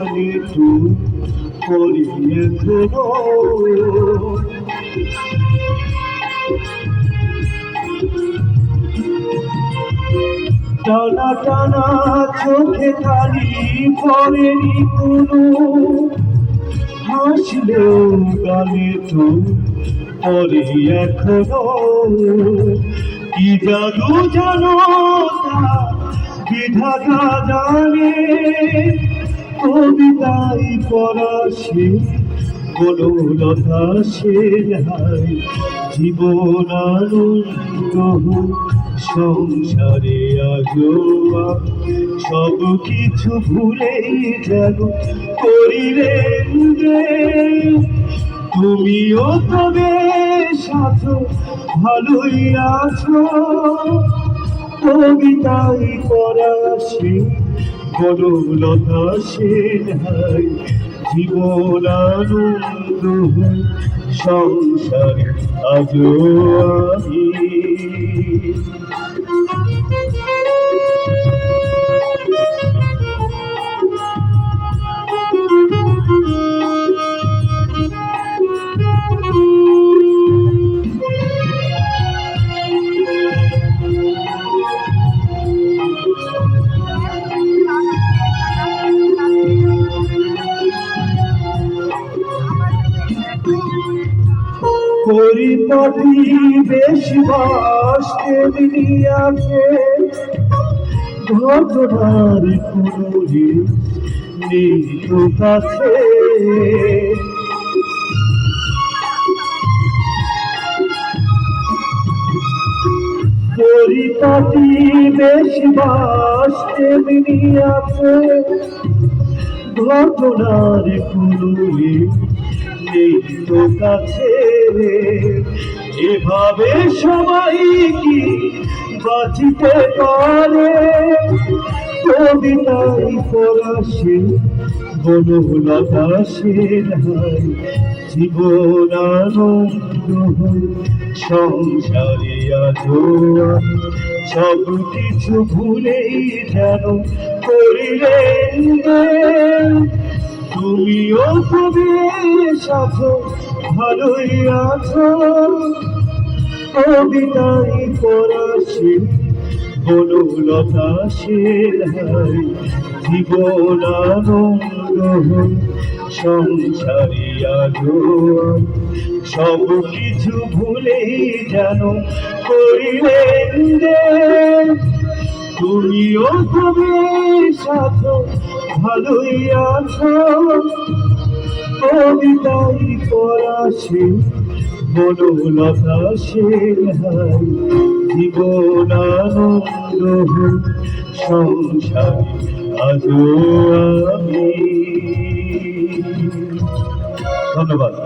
একটু পরিয়ে দেব টানা টানা চোখে খালি পড়েনি কোনো হাসলেও গালে তো পরে এখনো কি জাদু জানো তা বিধাতা জানে কবিতাই পড়া সে বনলতা সে নাই জীবন আনন্দ সংসারে আজো সব কিছু ভুলেই যেন করিলেন রে তুমিও তবে সাথে ভালোই আছো কবিতাই পড়া সে বনলতা সে নাই জীবন আনন্দ সংসারে আজো আমি পরিপাটি বেশ বাসতে দিয়াছে ঘটনার কোনো নেই তো কাছে পরিপাটি বেশ বাসতে দিয়াছে ঘটনার কোনো নেই তো কাছে এভাবে সবাই কি বাঁচিতে পারে কবিতাই পড়া সে বনলতা সে নাই জীবন আনন্দ সংসারে আজো সব কিছু ভুলেই যেন করিলেন তুমিও তবে সাথে ভালোই আছো কবিতাই পড়া সে বনলতা সে নাই জীবন আনন্দ সংসারে আজো সব কিছু ভুলেই যেন করিলেন তুমিও তবে সাথে ভালোই আছো কবিতাই পড়া সে বনলতা সে নাই জীবন আনন্দ সংসারে আজো আমি ধন্যবাদ।